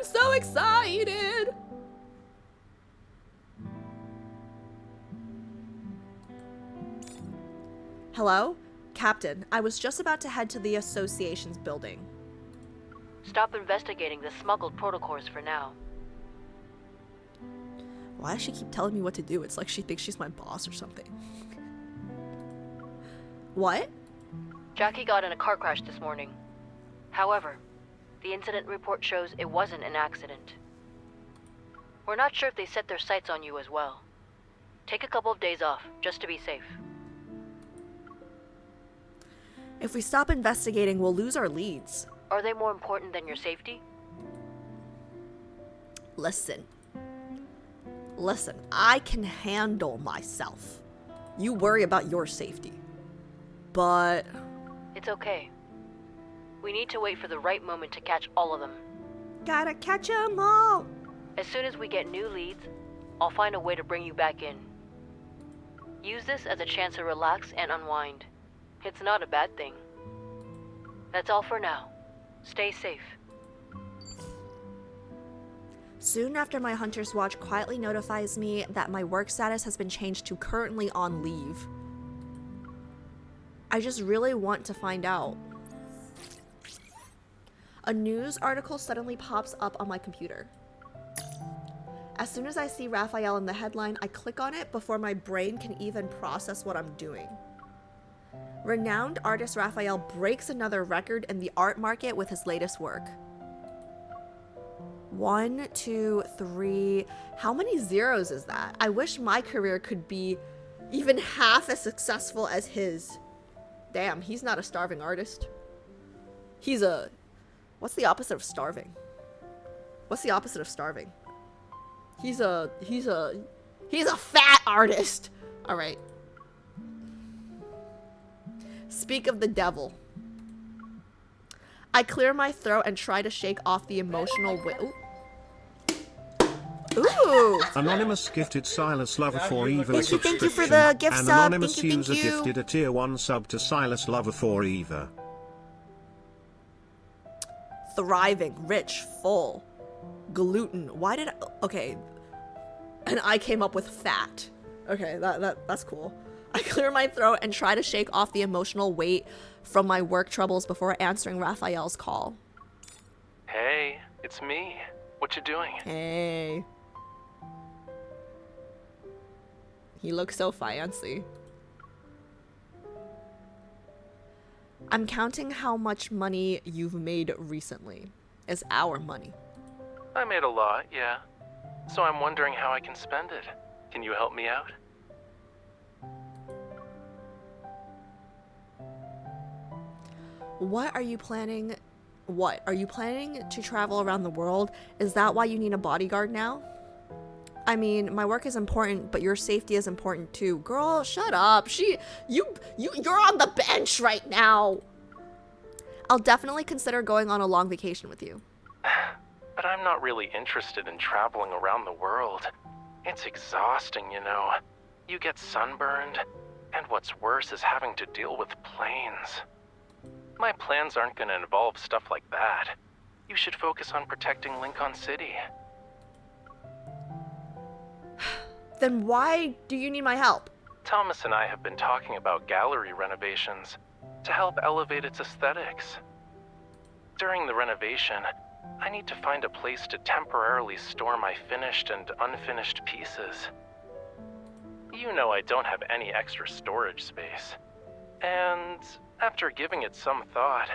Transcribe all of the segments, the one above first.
I'm so excited. Hello? Captain, I was just about to head to the association's building. Stop investigating the smuggled protocols for now. Why does she keep telling me what to do? It's like she thinks she's my boss or something. What? Jackie got in a car crash this morning. However, the incident report shows it wasn't an accident. We're not sure if they set their sights on you as well. Take a couple of days off, just to be safe. If we stop investigating, we'll lose our leads. Are they more important than your safety? Listen, I can handle myself. You worry about your safety. But... It's okay. We need to wait for the right moment to catch all of them. Gotta catch 'em all! As soon as we get new leads, I'll find a way to bring you back in. Use this as a chance to relax and unwind. It's not a bad thing. That's all for now. Stay safe. Soon after, my Hunter's Watch quietly notifies me that my work status has been changed to currently on leave. I just really want to find out. A news article suddenly pops up on my computer. As soon as I see Rafayel in the headline, I click on it before my brain can even process what I'm doing. Renowned artist Rafayel breaks another record in the art market with his latest work. 1, 2, 3. How many zeros is that? I wish my career could be even half as successful as his. Damn, he's not a starving artist. He's a... What's the opposite of starving? What's the opposite of starving? He's a fat artist. All right. Speak of the devil. I clear my throat and try to shake off the emotional Ooh. Anonymous gifted Silas Lover for Eva Thank you subscription. for the gift An sub. anonymous Thank you. user gifted a tier 1 sub to Silas Lover for Eva. Thriving, rich, full, gluten. Why did I... Okay. And I came up with fat. Okay, that's cool. I clear my throat and try to shake off the emotional weight from my work troubles before answering Rafayel's call. Hey, it's me. What you doing? Hey. He looks so fancy. I'm counting how much money you've made recently. It's our money. I made a lot, yeah. So I'm wondering how I can spend it. Can you help me out? What are you planning? What? Are you planning to travel around the world? Is that why you need a bodyguard now? I mean, my work is important, but your safety is important too. Girl, shut up. You're on the bench right now. I'll definitely consider going on a long vacation with you. But I'm not really interested in traveling around the world. It's exhausting, you know. You get sunburned, and what's worse is having to deal with planes. My plans aren't going to involve stuff like that. You should focus on protecting Lincoln City. Then why do you need my help? Thomas and I have been talking about gallery renovations to help elevate its aesthetics. During the renovation, I need to find a place to temporarily store my finished and unfinished pieces. You know I don't have any extra storage space. And after giving it some thought,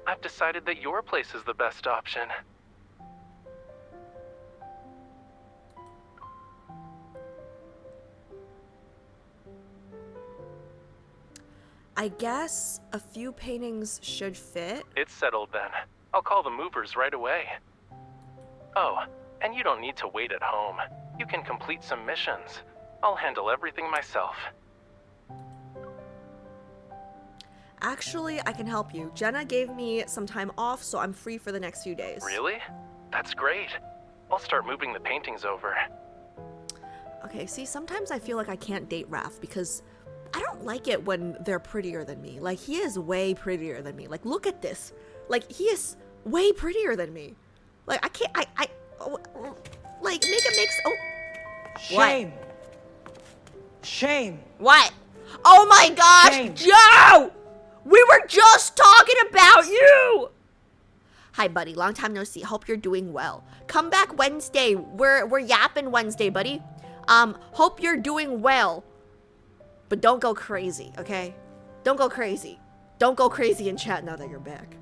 I've decided that your place is the best option. I guess a few paintings should fit. It's settled then. I'll call the movers right away. Oh, and you don't need to wait at home. You can complete some missions. I'll handle everything myself. Actually, I can help you. Jenna gave me some time off, so I'm free for the next few days. Really? That's great. I'll start moving the paintings over. Okay, see, sometimes I feel like I can't date Raph because I don't like it when they're prettier than me. Like, he is way prettier than me. Like, look at this. Like, he is way prettier than me. Like, I can't, like, make it make oh. Shame. Shame. What? Oh my gosh, Shame. Joe! We were just talking about you! Hi, buddy. Long time no see. Hope you're doing well. Come back Wednesday. We're yapping Wednesday, buddy. Hope you're doing well. But don't go crazy, okay? Don't go crazy. Don't go crazy in chat now that you're back.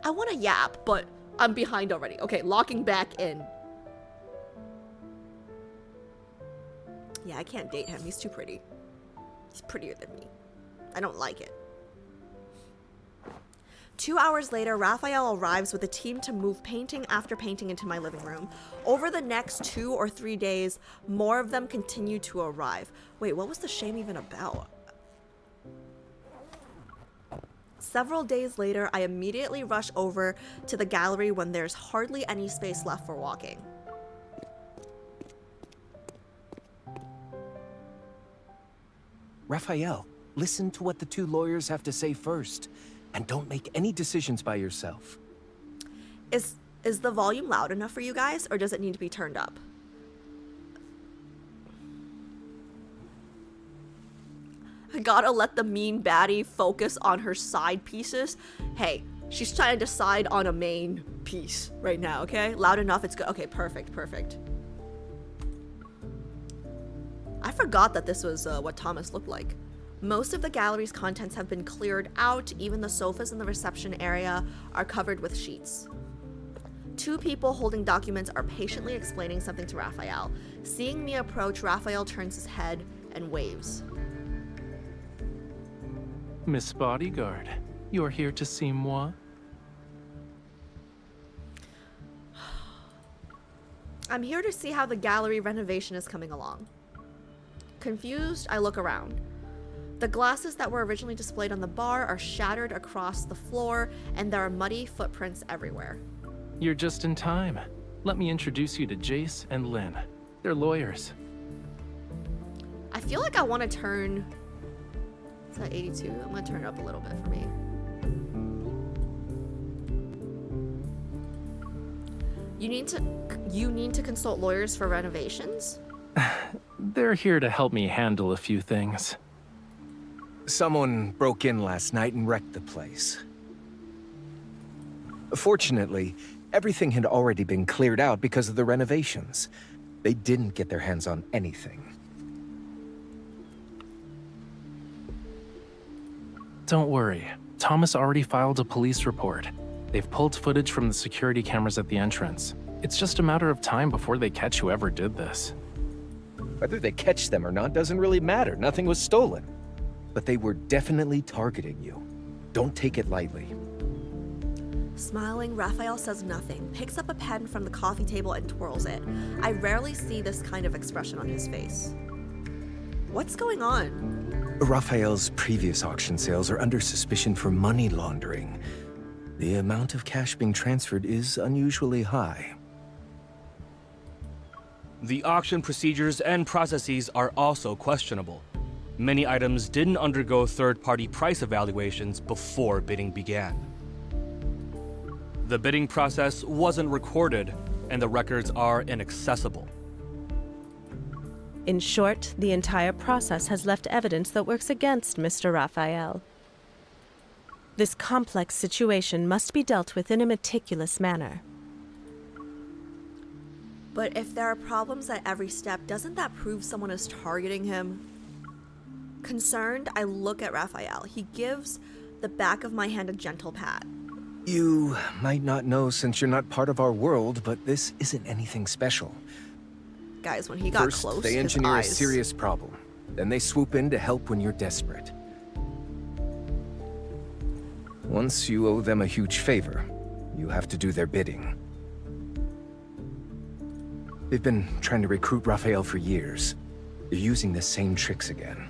I want to yap, but I'm behind already. Okay, locking back in. Yeah, I can't date him. He's too pretty. He's prettier than me. I don't like it. 2 hours later, Raphael arrives with a team to move painting after painting into my living room. Over the next 2 or 3 days, more of them continue to arrive. Wait, what was the shame even about? Several days later, I immediately rush over to the gallery when there's hardly any space left for walking. Raphael, listen to what the two lawyers have to say first, and don't make any decisions by yourself. Is the volume loud enough for you guys, or does it need to be turned up? I gotta let the mean baddie focus on her side pieces. Hey, she's trying to decide on a main piece right now, okay? Loud enough, it's good. Okay, perfect, perfect. I forgot that this was what Thomas looked like. Most of the gallery's contents have been cleared out. Even the sofas in the reception area are covered with sheets. 2 people holding documents are patiently explaining something to Raphael. Seeing me approach, Raphael turns his head and waves. Miss Bodyguard, you are here to see moi? I'm here to see how the gallery renovation is coming along. Confused, I look around. The glasses that were originally displayed on the bar are shattered across the floor, and there are muddy footprints everywhere. You're just in time. Let me introduce you to Jace and Lynn. They're lawyers. I feel like I want to turn... Is that 82? I'm going to turn it up a little bit for me. You need to consult lawyers for renovations? They're here to help me handle a few things. Someone broke in last night and wrecked the place. Fortunately, everything had already been cleared out because of the renovations. They didn't get their hands on anything. Don't worry. Thomas already filed a police report. They've pulled footage from the security cameras at the entrance. It's just a matter of time before they catch whoever did this. Whether they catch them or not doesn't really matter. Nothing was stolen. But they were definitely targeting you. Don't take it lightly. Smiling, Raphael says nothing, picks up a pen from the coffee table and twirls it. I rarely see this kind of expression on his face. What's going on? Raphael's previous auction sales are under suspicion for money laundering. The amount of cash being transferred is unusually high. The auction procedures and processes are also questionable. Many items didn't undergo third-party price evaluations before bidding began. The bidding process wasn't recorded, and the records are inaccessible. In short, the entire process has left evidence that works against Mr. Rafayel. This complex situation must be dealt with in a meticulous manner. But if there are problems at every step, doesn't that prove someone is targeting him? Concerned, I look at Raphael. He gives the back of my hand a gentle pat. You might not know since you're not part of our world, but this isn't anything special. Guys, when he got First, close, they his engineer a eyes... serious problem. Then they swoop in to help when you're desperate. Once you owe them a huge favor, you have to do their bidding. They've been trying to recruit Rafayel for years. They're using the same tricks again.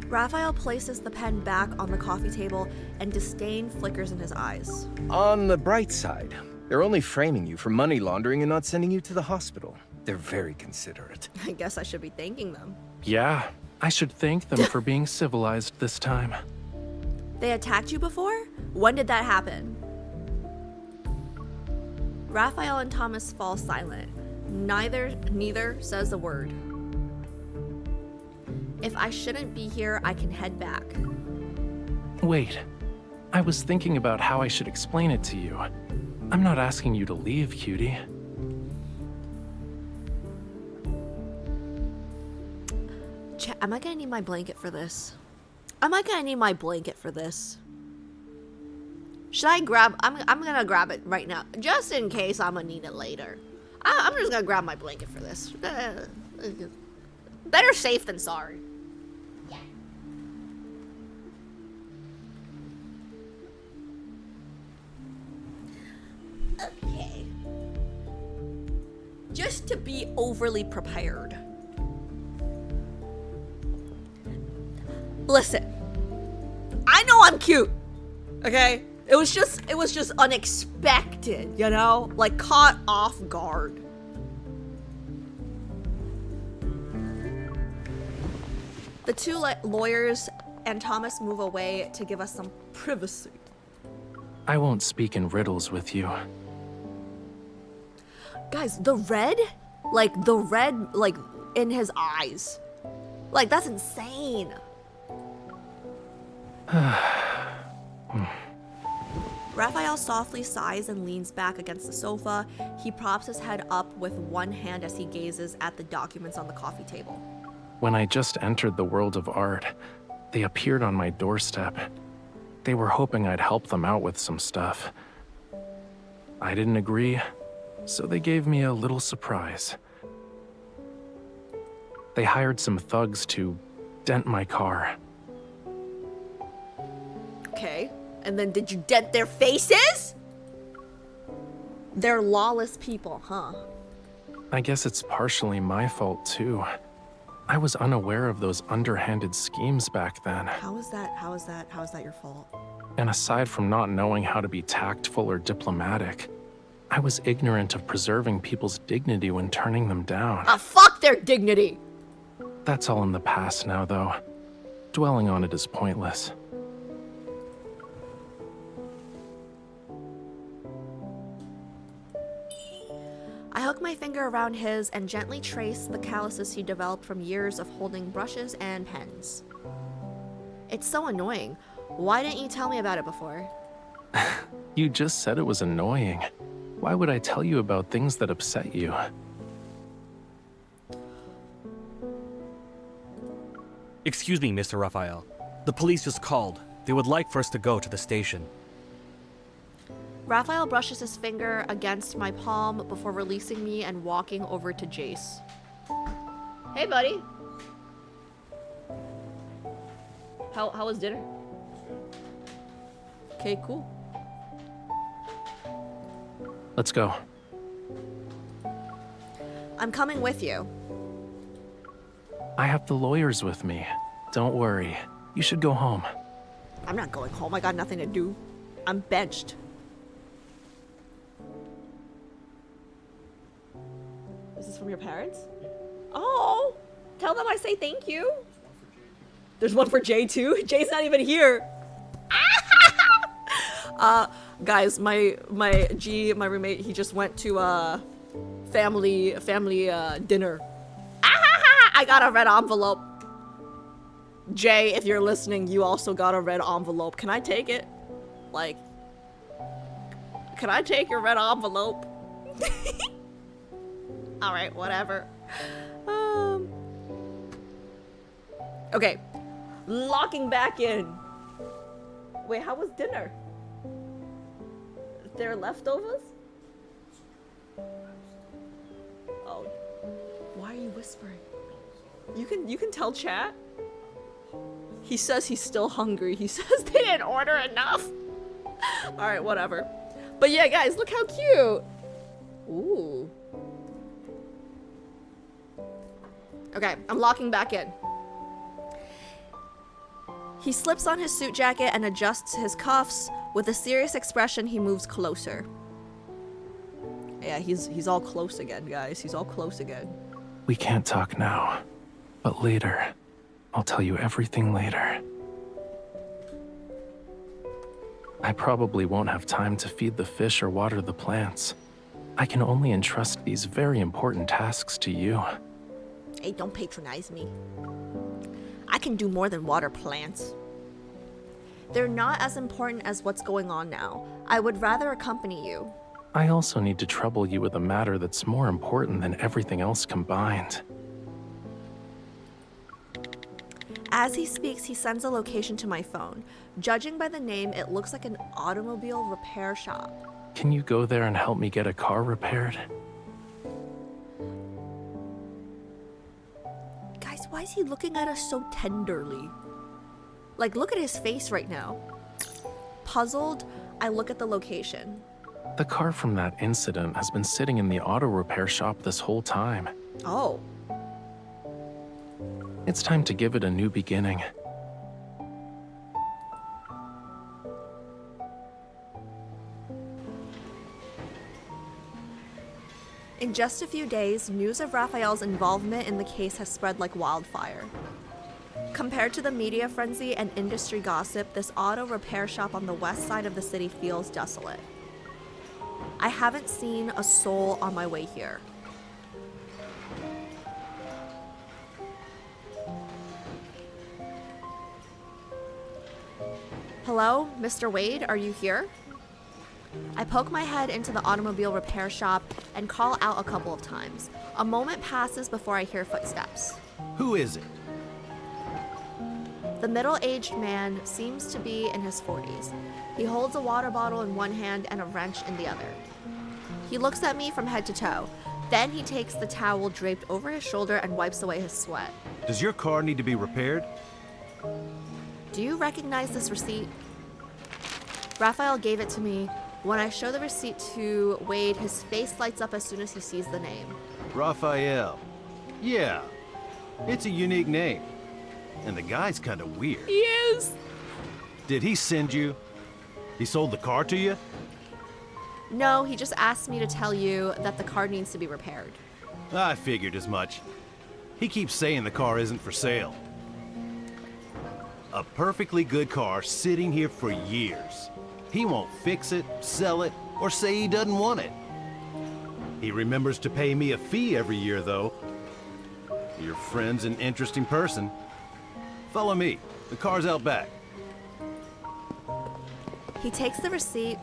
Raphael places the pen back on the coffee table, and disdain flickers in his eyes. On the bright side, they're only framing you for money laundering and not sending you to the hospital. They're very considerate. I guess I should be thanking them. Yeah, I should thank them for being civilized this time. They attacked you before? When did that happen? Raphael and Thomas fall silent. Neither says a word. If I shouldn't be here, I can head back. Wait. I was thinking about how I should explain it to you. I'm not asking you to leave, cutie. Am I gonna need my blanket for this? Am I gonna need my blanket for this? Should I grab... I'm gonna grab it right now, just in case I'm gonna need it later. I'm just gonna grab my blanket for this. Better safe than sorry. Yeah. Okay. Just to be overly prepared. Listen, I know I'm cute, okay? It was just unexpected, you know? Like, caught off guard. The two lawyers and Thomas move away to give us some privacy. I won't speak in riddles with you. Guys, the red, like, in his eyes. Like, that's insane. Raphael softly sighs and leans back against the sofa. He props his head up with one hand as he gazes at the documents on the coffee table. When I just entered the world of art, they appeared on my doorstep. They were hoping I'd help them out with some stuff. I didn't agree, so they gave me a little surprise. They hired some thugs to dent my car. Okay, and then did you dent their faces? They're lawless people, huh? I guess it's partially my fault too. I was unaware of those underhanded schemes back then. How is that your fault? And aside from not knowing how to be tactful or diplomatic, I was ignorant of preserving people's dignity when turning them down. Fuck their dignity! That's all in the past now, though. Dwelling on it is pointless. I hook my finger around his and gently trace the calluses he developed from years of holding brushes and pens. It's so annoying. Why didn't you tell me about it before? You just said it was annoying. Why would I tell you about things that upset you? Excuse me, Mr. Raphael. The police just called. They would like for us to go to the station. Raphael brushes his finger against my palm before releasing me and walking over to Jace. Hey, buddy. How was dinner? Okay, cool. Let's go. I'm coming with you. I have the lawyers with me. Don't worry. You should go home. I'm not going home. I got nothing to do. I'm benched. Is this from your parents? Oh, tell them I say thank you. There's one for Jay too. Jay's not even here. Guys, my roommate, he just went to family dinner. I got a red envelope. Jay, if you're listening, you also got a red envelope. Can I take it? Like, can I take your red envelope? Alright, whatever. Okay. Locking back in. Wait, how was dinner? There leftovers? Oh. Why are you whispering? You can tell chat? He says he's still hungry. He says they didn't order enough. Alright, whatever. But yeah, guys, look how cute. Ooh. Okay, I'm locking back in. He slips on his suit jacket and adjusts his cuffs. With a serious expression, he moves closer. Yeah, he's all close again, guys. He's all close again. We can't talk now, but later, I'll tell you everything later. I probably won't have time to feed the fish or water the plants. I can only entrust these very important tasks to you. Hey, don't patronize me. I can do more than water plants. They're not as important as what's going on now. I would rather accompany you. I also need to trouble you with a matter that's more important than everything else combined. As he speaks, he sends a location to my phone. Judging by the name, it looks like an automobile repair shop. Can you go there and help me get a car repaired? Guys, why is he looking at us so tenderly? Like, look at his face right now. Puzzled, I look at the location. The car from that incident has been sitting in the auto repair shop this whole time. Oh. It's time to give it a new beginning. In just a few days, news of Rafayel's involvement in the case has spread like wildfire. Compared to the media frenzy and industry gossip, this auto repair shop on the west side of the city feels desolate. I haven't seen a soul on my way here. Hello, Mr. Wade, are you here? I poke my head into the automobile repair shop and call out a couple of times. A moment passes before I hear footsteps. Who is it? The middle-aged man seems to be in his 40s. He holds a water bottle in one hand and a wrench in the other. He looks at me from head to toe. Then he takes the towel draped over his shoulder and wipes away his sweat. Does your car need to be repaired? Do you recognize this receipt? Rafayel gave it to me. When I show the receipt to Wade, his face lights up as soon as he sees the name. Rafayel. Yeah, it's a unique name. And the guy's kind of weird. He is! Did he send you? He sold the car to you? No, he just asked me to tell you that the car needs to be repaired. I figured as much. He keeps saying the car isn't for sale. A perfectly good car sitting here for years. He won't fix it, sell it, or say he doesn't want it. He remembers to pay me a fee every year, though. Your friend's an interesting person. Follow me. The car's out back. He takes the receipt.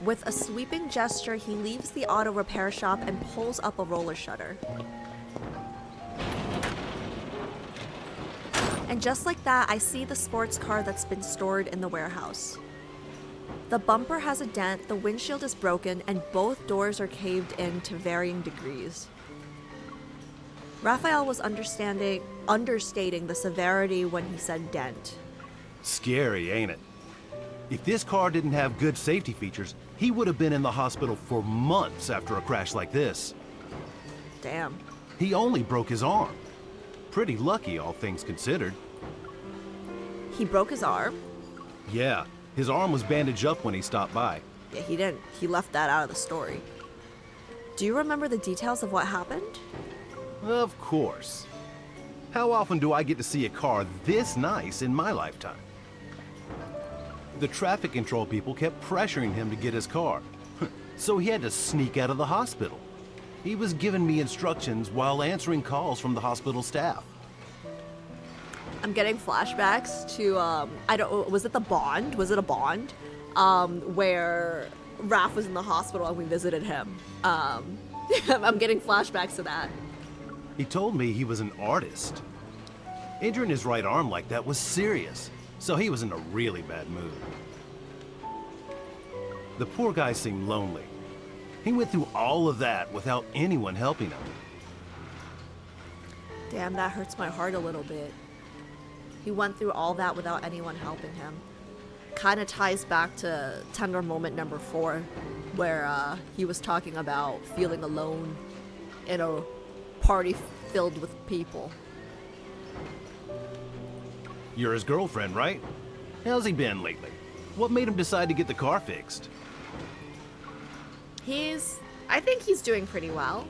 With a sweeping gesture, he leaves the auto repair shop and pulls up a roller shutter. And just like that, I see the sports car that's been stored in the warehouse. The bumper has a dent, the windshield is broken, and both doors are caved in to varying degrees. Rafayel was understating the severity when he said dent. Scary, ain't it? If this car didn't have good safety features, he would have been in the hospital for months after a crash like this. Damn. He only broke his arm. Pretty lucky, all things considered. He broke his arm? Yeah, his arm was bandaged up when he stopped by. Yeah, he didn't. He left that out of the story. Do you remember the details of what happened? Of course. How often do I get to see a car this nice in my lifetime? The traffic control people kept pressuring him to get his car, so he had to sneak out of the hospital. He was giving me instructions while answering calls from the hospital staff. I'm getting flashbacks to, was it the Bond? Was it a Bond? Where Raph was in the hospital and we visited him. I'm getting flashbacks to that. He told me he was an artist. Injuring his right arm like that was serious, so he was in a really bad mood. The poor guy seemed lonely. He went through all of that without anyone helping him. Damn, that hurts my heart a little bit. He went through all that without anyone helping him. Kind of ties back to tender moment number 4, where he was talking about feeling alone in a party filled with people. You're his girlfriend, right? How's he been lately? What made him decide to get the car fixed? I think he's doing pretty well.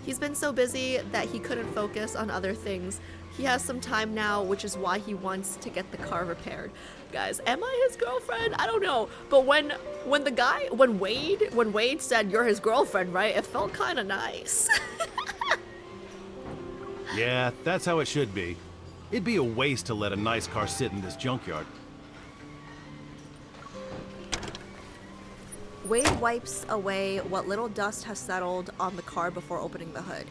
He's been so busy that he couldn't focus on other things. He has some time now, which is why he wants to get the car repaired. Guys, am I his girlfriend? I don't know. But when Wade said you're his girlfriend, right? It felt kind of nice. Yeah, that's how it should be. It'd be a waste to let a nice car sit in this junkyard. Wade wipes away what little dust has settled on the car before opening the hood.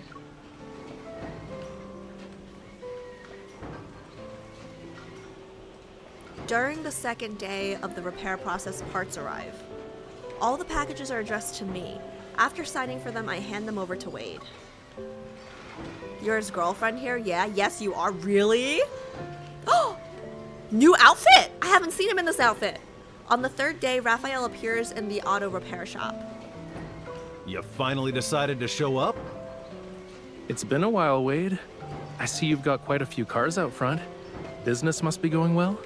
During the second day of the repair process, parts arrive. All the packages are addressed to me. After signing for them, I hand them over to Wade. You're his girlfriend here? Yeah, yes you are. Really? Oh! New outfit! I haven't seen him in this outfit. On the third day, Rafayel appears in the auto repair shop. You finally decided to show up? It's been a while, Wade. I see you've got quite a few cars out front. Business must be going well?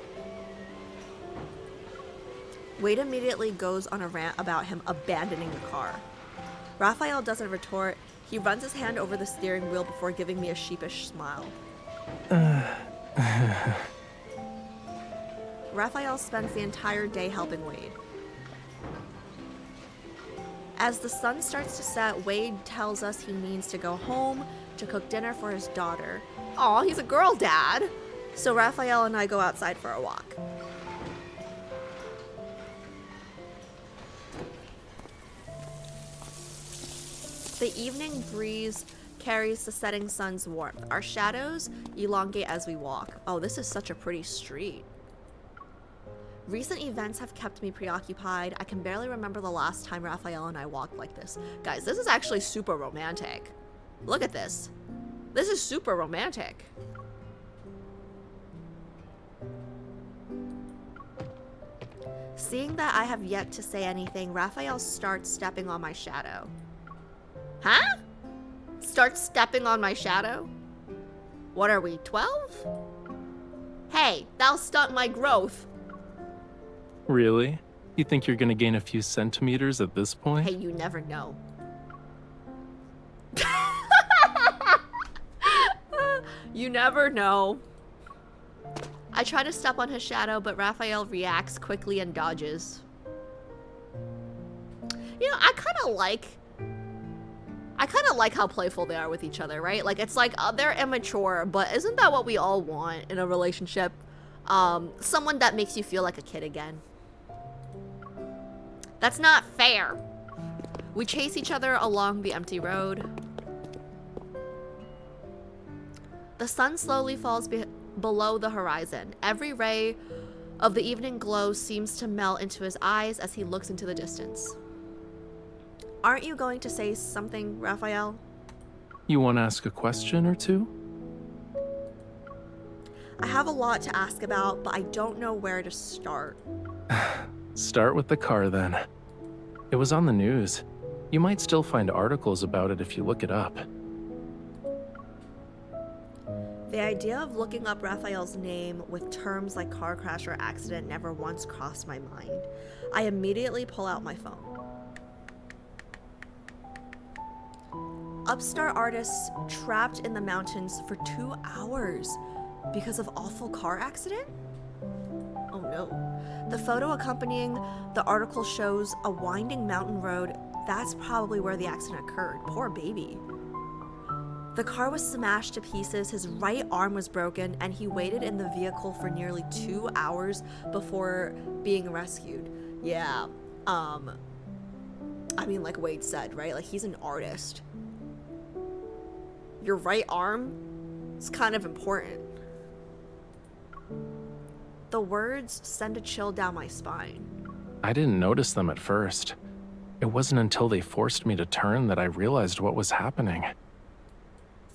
Wade immediately goes on a rant about him abandoning the car. Rafayel doesn't retort. He runs his hand over the steering wheel before giving me a sheepish smile. Rafayel spends the entire day helping Wade. As the sun starts to set, Wade tells us he needs to go home to cook dinner for his daughter. Aw, he's a girl dad! So Rafayel and I go outside for a walk. The evening breeze carries the setting sun's warmth. Our shadows elongate as we walk. Oh, this is such a pretty street. Recent events have kept me preoccupied. I can barely remember the last time Rafayel and I walked like this. Guys, this is actually super romantic. Look at this. This is super romantic. Seeing that I have yet to say anything, Rafayel starts stepping on my shadow. Huh? Start stepping on my shadow? What are we, 12? Hey, that'll stunt my growth. Really? You think you're gonna gain a few centimeters at this point? Hey, you never know. You never know. I try to step on his shadow, but Rafayel reacts quickly and dodges. You know, I kind of like how playful they are with each other, right? Like, it's like, they're immature, but isn't that what we all want in a relationship? Someone that makes you feel like a kid again. That's not fair. We chase each other along the empty road. The sun slowly falls below the horizon. Every ray of the evening glow seems to melt into his eyes as he looks into the distance. Aren't you going to say something, Rafayel? You want to ask a question or two? I have a lot to ask about, but I don't know where to start. Start with the car then. It was on the news. You might still find articles about it if you look it up. The idea of looking up Rafayel's name with terms like car crash or accident never once crossed my mind. I immediately pull out my phone. Upstart artists trapped in the mountains for 2 hours because of awful car accident? Oh no. The photo accompanying the article shows a winding mountain road. That's probably where the accident occurred. Poor baby. The car was smashed to pieces, his right arm was broken, and he waited in the vehicle for nearly 2 hours before being rescued. Yeah, I mean, like Wade said, right? Like, he's an artist. Your right arm is kind of important. The words send a chill down my spine. I didn't notice them at first. It wasn't until they forced me to turn that I realized what was happening.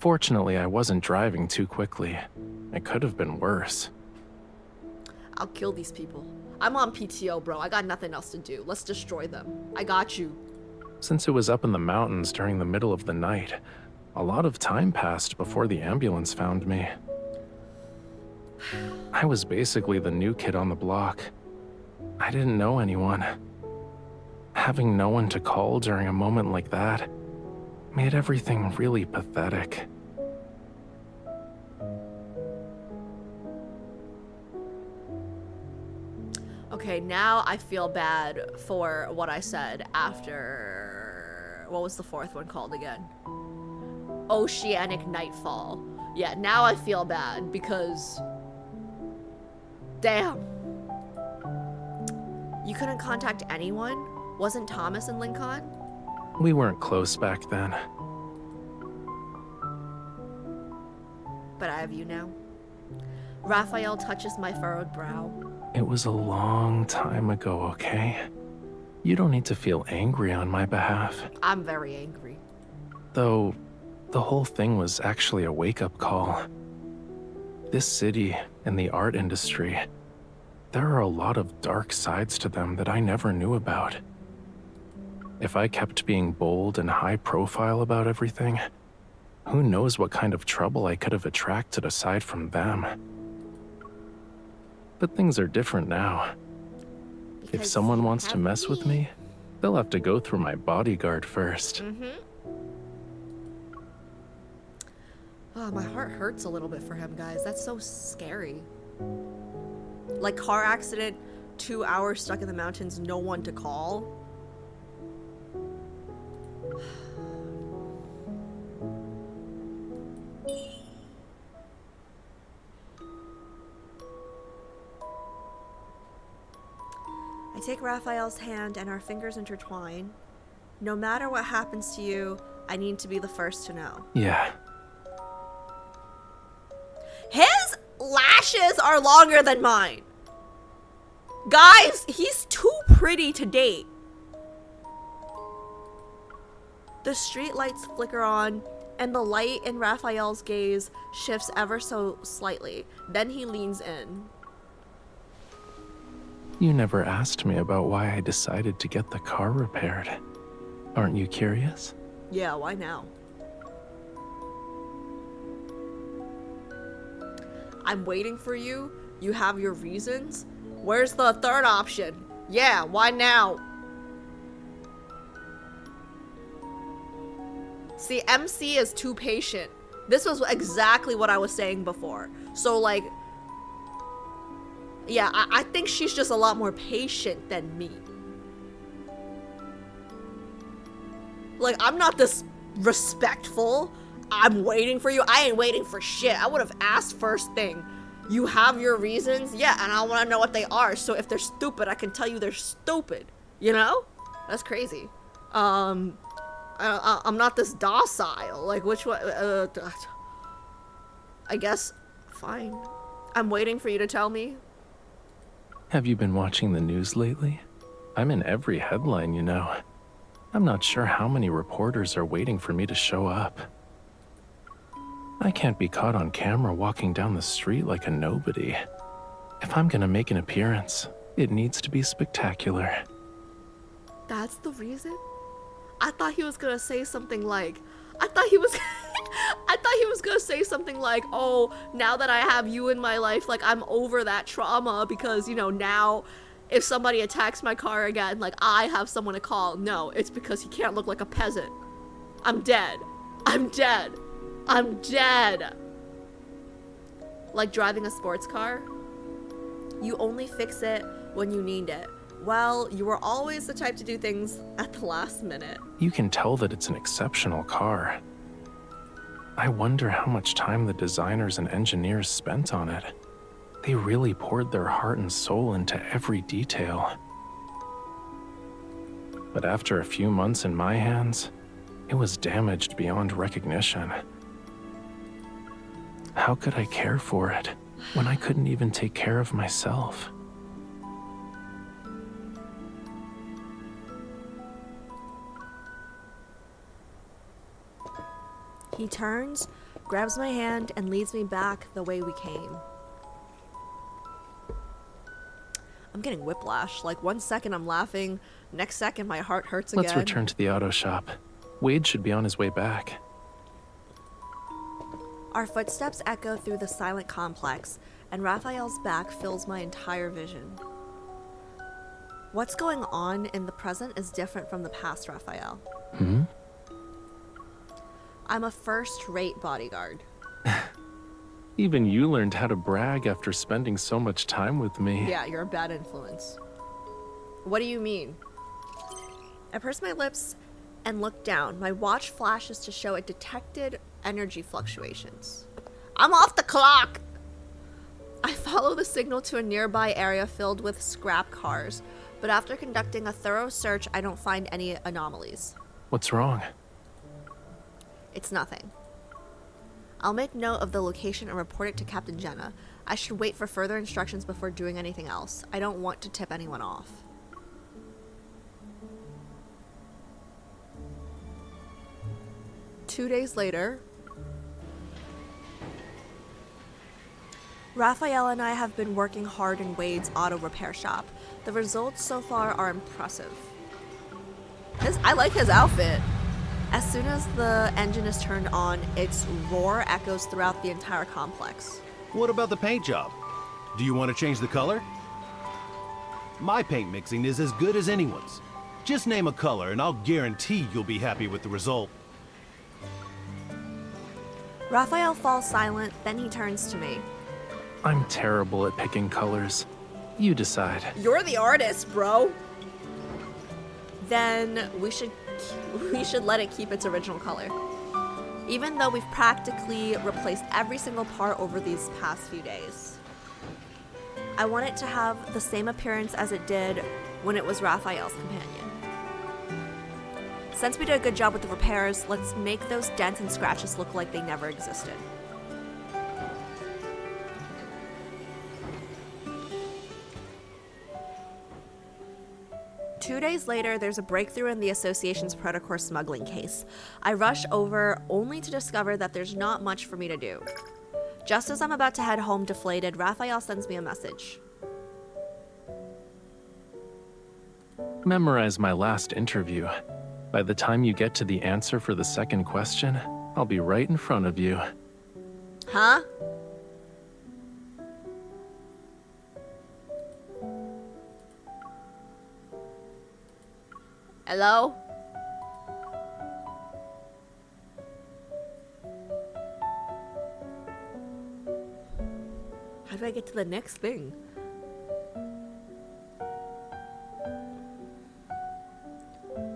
Fortunately, I wasn't driving too quickly. It could have been worse. I'll kill these people. I'm on PTO, bro. I got nothing else to do. Let's destroy them. I got you. Since it was up in the mountains during the middle of the night, a lot of time passed before the ambulance found me. I was basically the new kid on the block. I didn't know anyone. Having no one to call during a moment like that, made everything really pathetic. Okay, now I feel bad for what I said after... What was the fourth one called again? Oceanic Nightfall. Yeah, now I feel bad because... Damn. You couldn't contact anyone? Wasn't Thomas in Lincoln? We weren't close back then. But I have you now. Raphael touches my furrowed brow. It was a long time ago, okay? You don't need to feel angry on my behalf. I'm very angry. Though, the whole thing was actually a wake-up call. This city and the art industry, there are a lot of dark sides to them that I never knew about. If I kept being bold and high-profile about everything, who knows what kind of trouble I could have attracted aside from them. But things are different now. If Because someone you wants to have mess with me, they'll have to go through my bodyguard first. Oh, my heart hurts a little bit for him, guys. That's so scary. Like, car accident, 2 hours stuck in the mountains, no one to call. I take Raphael's hand and our fingers intertwine. No matter what happens to you, I need to be the first to know. Yeah. His lashes are longer than mine. Guys, he's too pretty to date. The street lights flicker on, and the light in Raphael's gaze shifts ever so slightly. Then he leans in. You never asked me about why I decided to get the car repaired. Aren't you curious? Yeah, why now? I'm waiting for you. You have your reasons. Where's the third option? Yeah, why now? See, MC is too patient. This was exactly what I was saying before. So, like, yeah, I think she's just a lot more patient than me. Like, I'm not this respectful. I'm waiting for you. I ain't waiting for shit. I would have asked first thing. You have your reasons? Yeah, and I want to know what they are. So if they're stupid, I can tell you they're stupid. You know? That's crazy. I'm not this docile. Like, which one? I guess, fine. I'm waiting for you to tell me. Have you been watching the news lately? I'm in every headline, you know. I'm not sure how many reporters are waiting for me to show up. I can't be caught on camera walking down the street like a nobody. If I'm gonna make an appearance, it needs to be spectacular. That's the reason? I thought he was gonna say something like, I thought he was gonna say something like, oh, now that I have you in my life, like, I'm over that trauma because, you know, now if somebody attacks my car again, like, I have someone to call. No, it's because he can't look like a peasant. I'm dead. I'm dead. I'm dead. Like driving a sports car. You only fix it when you need it. Well, you were always the type to do things at the last minute. You can tell that it's an exceptional car. I wonder how much time the designers and engineers spent on it. They really poured their heart and soul into every detail. But after a few months in my hands, it was damaged beyond recognition. How could I care for it when I couldn't even take care of myself? He turns, grabs my hand, and leads me back the way we came. I'm getting whiplash. Like, 1 second I'm laughing, next second my heart hurts again. Let's return to the auto shop. Wade should be on his way back. Our footsteps echo through the silent complex, and Raphael's back fills my entire vision. What's going on in the present is different from the past, Raphael. I'm a first-rate bodyguard. Even you learned how to brag after spending so much time with me. Yeah, you're a bad influence. What do you mean? I purse my lips and look down. My watch flashes to show it detected energy fluctuations. I'm off the clock! I follow the signal to a nearby area filled with scrap cars, but after conducting a thorough search, I don't find any anomalies. What's wrong? It's nothing. I'll make note of the location and report it to Captain Jenna. I should wait for further instructions before doing anything else. I don't want to tip anyone off. Two days later, Raphael and I have been working hard in Wade's auto repair shop. The results so far are impressive. I like his outfit. As soon as the engine is turned on, its roar echoes throughout the entire complex. What about the paint job? Do you want to change the color? My paint mixing is as good as anyone's. Just name a color and I'll guarantee you'll be happy with the result. Raphael falls silent, then he turns to me. I'm terrible at picking colors. You decide. You're the artist, bro. Then we should let it keep its original color. Even though we've practically replaced every single part over these past few days. I want it to have the same appearance as it did when it was Raphael's companion. Since we did a good job with the repairs, let's make those dents and scratches look like they never existed. Two days later, there's a breakthrough in the Association's Predator smuggling case. I rush over only to discover that there's not much for me to do. Just as I'm about to head home deflated, Raphael sends me a message. Memorize my last interview. By the time you get to the answer for the second question, I'll be right in front of you. Huh? Hello? How do I get to the next thing?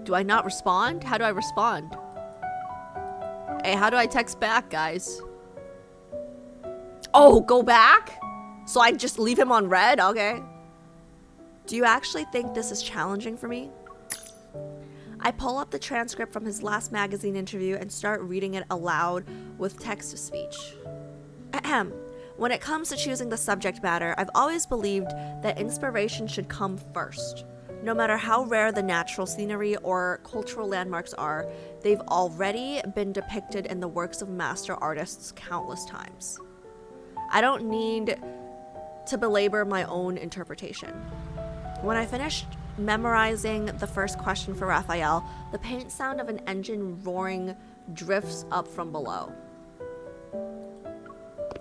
Do I not respond? How do I respond? Hey, how do I text back, guys? Oh, go back? So I just leave him on red? Okay. Do you actually think this is challenging for me? I pull up the transcript from his last magazine interview and start reading it aloud with text-to-speech. Ahem. When it comes to choosing the subject matter, I've always believed that inspiration should come first. No matter how rare the natural scenery or cultural landmarks are, they've already been depicted in the works of master artists countless times. I don't need to belabor my own interpretation. When I finished memorizing the first question for Raphael, the faint sound of an engine roaring drifts up from below.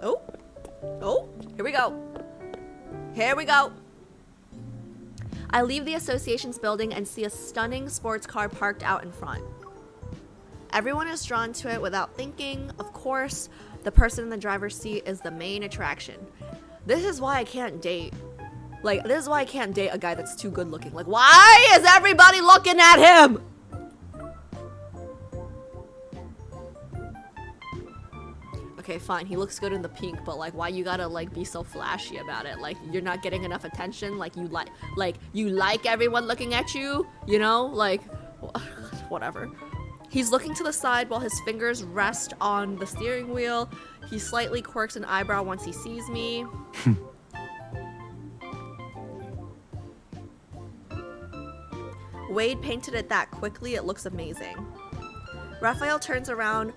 Oh, here we go. Here we go. I leave the association's building and see a stunning sports car parked out in front. Everyone is drawn to it without thinking. Of course, the person in the driver's seat is the main attraction. This is why I can't date. This is why I can't date a guy that's too good looking. Why is everybody looking at him? Okay, fine, he looks good in the pink, but why you gotta be so flashy about it? You're not getting enough attention? You like everyone looking at you? You know? Whatever. He's looking to the side while his fingers rest on the steering wheel. He slightly quirks an eyebrow once he sees me. Wade painted it that quickly, it looks amazing. Raphael turns around,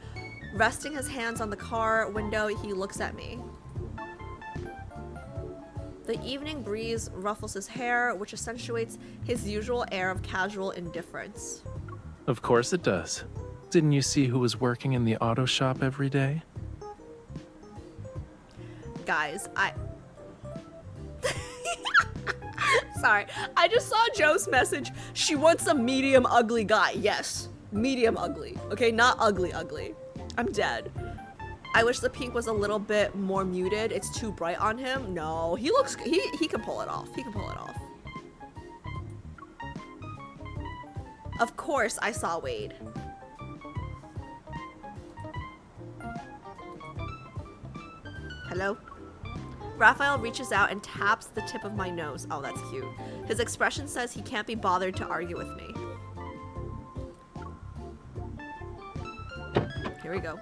resting his hands on the car window, he looks at me. The evening breeze ruffles his hair, which accentuates his usual air of casual indifference. Of course it does. Didn't you see who was working in the auto shop every day? Guys, Sorry, I just saw Joe's message. She wants a medium ugly guy. Yes, medium ugly. Okay, not ugly ugly. I'm dead. I wish the pink was a little bit more muted. It's too bright on him. No, he looks, he can pull it off. He can pull it off. Of course I saw Wade. Hello? Raphael reaches out and taps the tip of my nose. Oh, that's cute. His expression says he can't be bothered to argue with me. Here we go.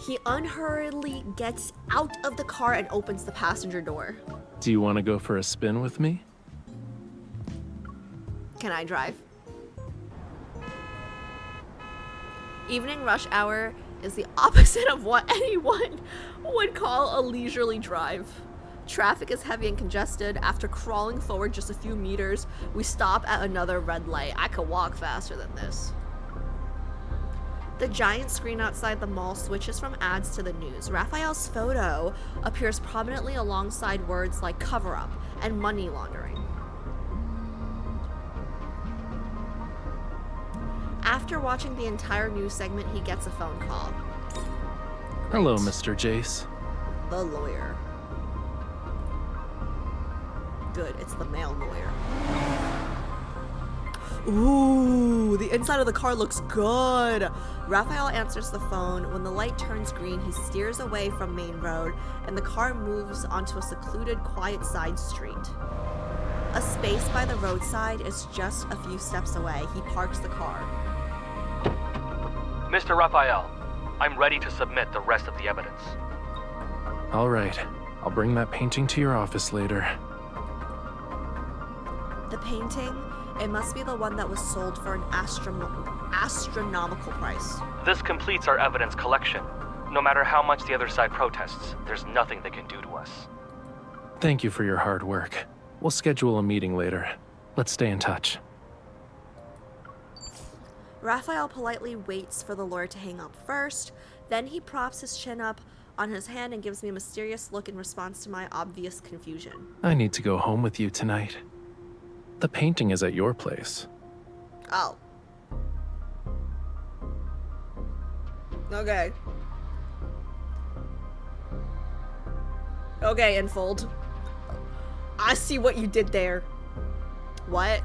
He unhurriedly gets out of the car and opens the passenger door. Do you want to go for a spin with me? Can I drive? Evening rush hour is the opposite of what anyone would call a leisurely drive. Traffic is heavy and congested. After crawling forward just a few meters, we stop at another red light. I could walk faster than this. The giant screen outside the mall switches from ads to the news. Raphael's photo appears prominently alongside words like cover-up and money laundering. After watching the entire news segment, he gets a phone call. Hello, Mr. Jace. The lawyer. Good, it's the male lawyer. Ooh, the inside of the car looks good. Raphael answers the phone. When the light turns green, he steers away from Main Road, and the car moves onto a secluded, quiet side street. A space by the roadside is just a few steps away. He parks the car. Mr. Raphael, I'm ready to submit the rest of the evidence. All right. I'll bring that painting to your office later. The painting, it must be the one that was sold for an astronomical price. This completes our evidence collection. No matter how much the other side protests, there's nothing they can do to us. Thank you for your hard work. We'll schedule a meeting later. Let's stay in touch. Raphael politely waits for the lawyer to hang up first. Then he props his chin up on his hand and gives me a mysterious look in response to my obvious confusion. I need to go home with you tonight. The painting is at your place. Oh. Okay. Okay, Infold. I see what you did there. What?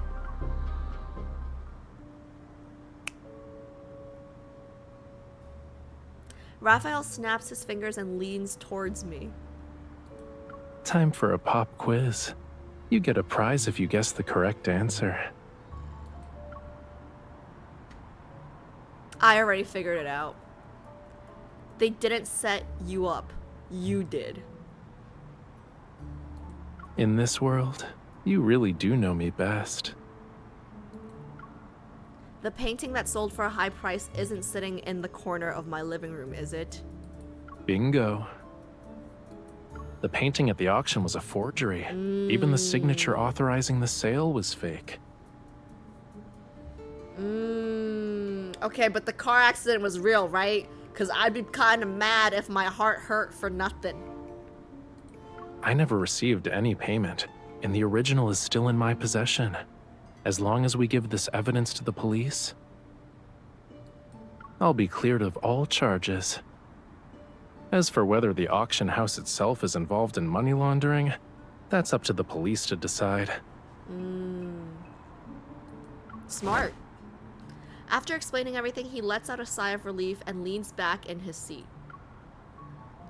Raphael snaps his fingers and leans towards me. Time for a pop quiz. You get a prize if you guess the correct answer. I already figured it out. They didn't set you up. You did. In this world, you really do know me best. The painting that sold for a high price isn't sitting in the corner of my living room, is it? Bingo. The painting at the auction was a forgery. Even the signature authorizing the sale was fake. Okay, but the car accident was real, right? Because I'd be kind of mad if my heart hurt for nothing. I never received any payment, and the original is still in my possession. As long as we give this evidence to the police, I'll be cleared of all charges. As for whether the auction house itself is involved in money laundering, that's up to the police to decide. Smart. After explaining everything, he lets out a sigh of relief and leans back in his seat.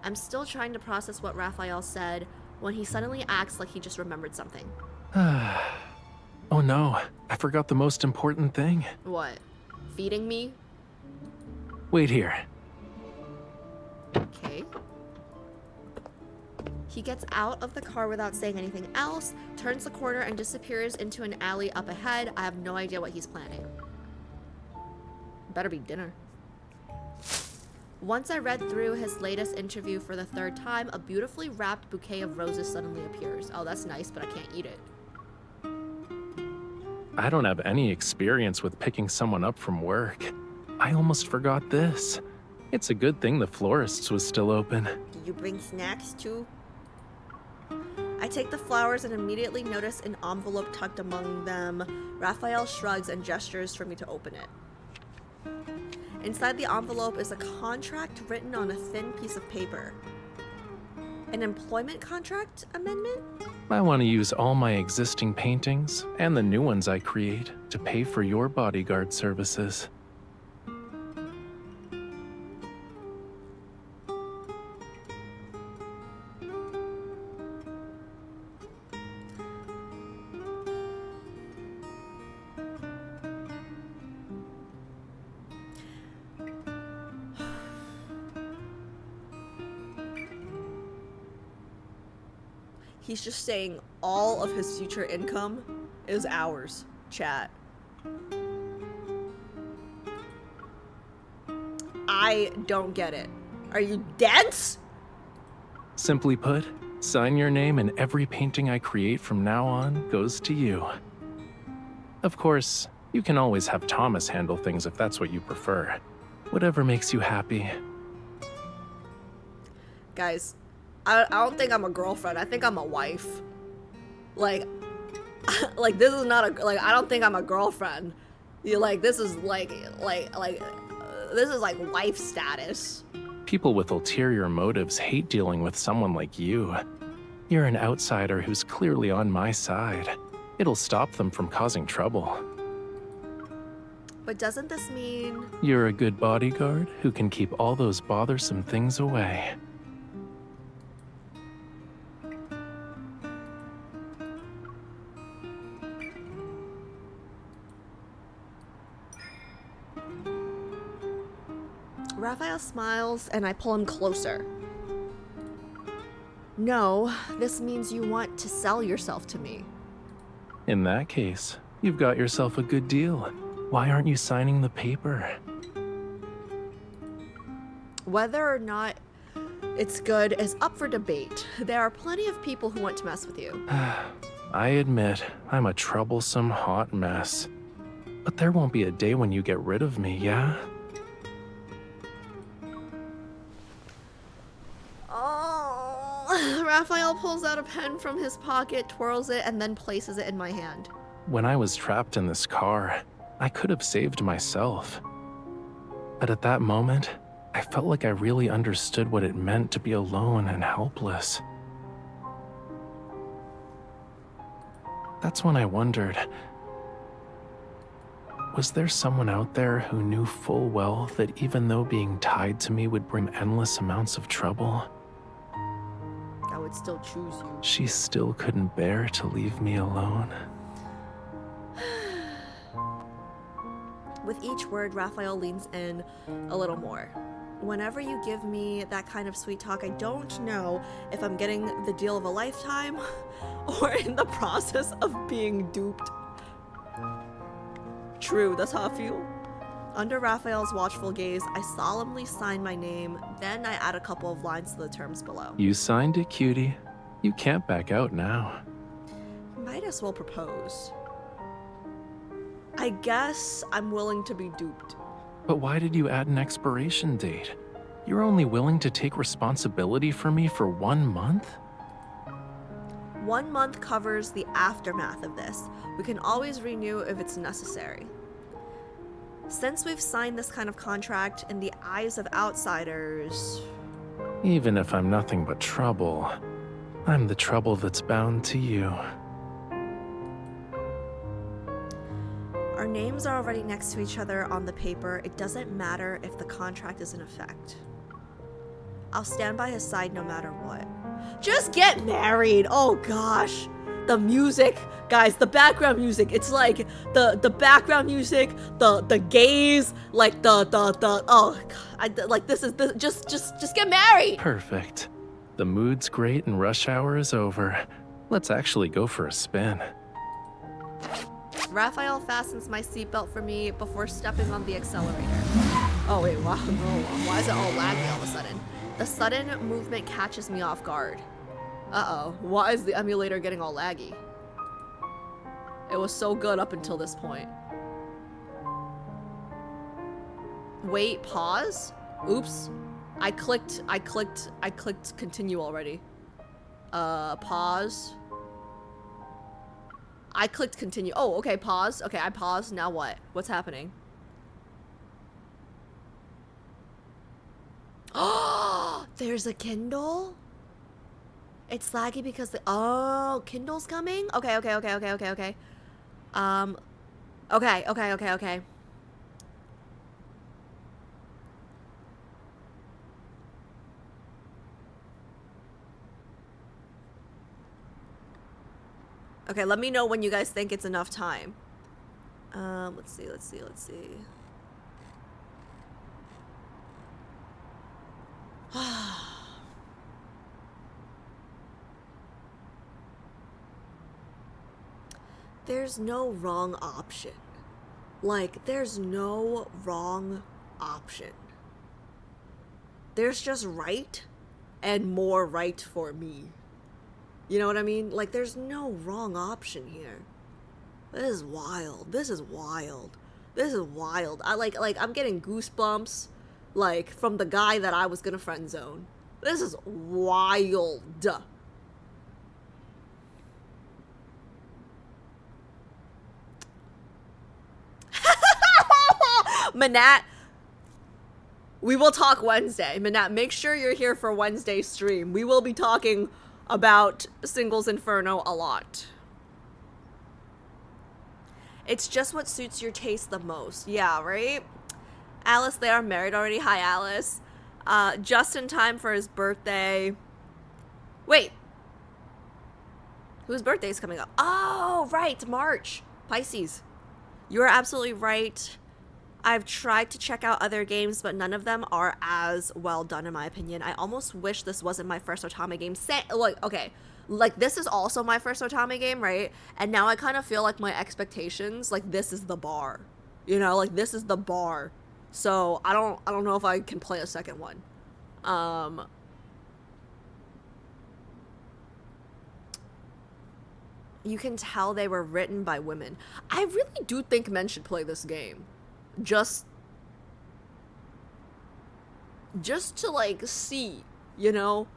I'm still trying to process what Raphael said when he suddenly acts like he just remembered something. Oh no, I forgot the most important thing. What? Feeding me? Wait here. Okay. He gets out of the car without saying anything else, turns the corner and disappears into an alley up ahead. I have no idea what he's planning. Better be dinner. Once I read through his latest interview for the third time, a beautifully wrapped bouquet of roses suddenly appears. Oh, that's nice, but I can't eat it. I don't have any experience with picking someone up from work. I almost forgot this. It's a good thing the florist's was still open. Do you bring snacks too? I take the flowers and immediately notice an envelope tucked among them. Raphael shrugs and gestures for me to open it. Inside the envelope is a contract written on a thin piece of paper. An employment contract amendment? I want to use all my existing paintings and the new ones I create to pay for your bodyguard services. He's just saying all of his future income is ours, chat. I don't get it. Are you dense? Simply put, sign your name and every painting I create from now on goes to you. Of course, you can always have Thomas handle things if that's what you prefer. Whatever makes you happy. Guys, I don't think I'm a girlfriend. I think I'm a wife. Like this is not a, like, I don't think I'm a girlfriend. You like, this is like this is like wife status. People with ulterior motives hate dealing with someone like you. You're an outsider who's clearly on my side. It'll stop them from causing trouble. But doesn't this mean... You're a good bodyguard who can keep all those bothersome things away. Raphael smiles and I pull him closer. No, this means you want to sell yourself to me. In that case, you've got yourself a good deal. Why aren't you signing the paper? Whether or not it's good is up for debate. There are plenty of people who want to mess with you. I admit, I'm a troublesome hot mess. But there won't be a day when you get rid of me, yeah? Oh, Raphael pulls out a pen from his pocket, twirls it, and then places it in my hand. When I was trapped in this car, I could have saved myself. But at that moment, I felt like I really understood what it meant to be alone and helpless. That's when I wondered, was there someone out there who knew full well that even though being tied to me would bring endless amounts of trouble, I would still choose you. she still couldn't bear to leave me alone? With each word, Raphael leans in a little more. Whenever you give me that kind of sweet talk, I don't know if I'm getting the deal of a lifetime or in the process of being duped. True, that's how I feel. Under Raphael's watchful gaze, I solemnly sign my name, then I add a couple of lines to the terms below. You signed it, cutie. You can't back out now. Might as well propose. I guess I'm willing to be duped. But why did you add an expiration date? You're only willing to take responsibility for me for 1 month? 1 month covers the aftermath of this. We can always renew if it's necessary. Since we've signed this kind of contract in the eyes of outsiders... Even if I'm nothing but trouble, I'm the trouble that's bound to you. Our names are already next to each other on the paper. It doesn't matter if the contract is in effect. I'll stand by his side no matter what. Just get married! Oh gosh. The music, guys, the background music. It's like the background music, the gaze, like the oh God, like this is the just get married. Perfect. The mood's great and rush hour is over. Let's actually go for a spin. Raphael fastens my seatbelt for me before stepping on the accelerator. Oh wait, wow, why is it all laggy all of a sudden? The sudden movement catches me off guard. Uh-oh, why is the emulator getting all laggy? It was so good up until this point. Wait, pause? Oops. I clicked continue already. Pause. I clicked continue. Oh, okay, pause. Okay, I paused. Now what? What's happening? Oh, there's a Kindle? It's laggy because the oh, Kindle's coming? Okay. Okay. Okay, let me know when you guys think it's enough time. Let's see. There's no wrong option. Like, there's no wrong option. There's just right and more right for me. You know what I mean? Like, there's no wrong option here. This is wild. I'm getting goosebumps, like, from the guy that I was gonna friend zone. This is wild. Manat, we will talk Wednesday. Manat, make sure you're here for Wednesday's stream. We will be talking about Singles Inferno a lot. It's just what suits your taste the most. Yeah, right? Alice, they are married already. Hi, Alice. Just in time for his birthday. Wait. Whose birthday is coming up? Oh, right. March. Pisces. You are absolutely right. I've tried to check out other games, but none of them are as well done in my opinion. I almost wish this wasn't my first Otame game. Okay. Like, this is also my first Otame game, right? And now I kind of feel like my expectations, like, this is the bar. You know, like, this is the bar. So, I don't know if I can play a second one. You can tell they were written by women. I really do think men should play this game. Just to, like, see, you know?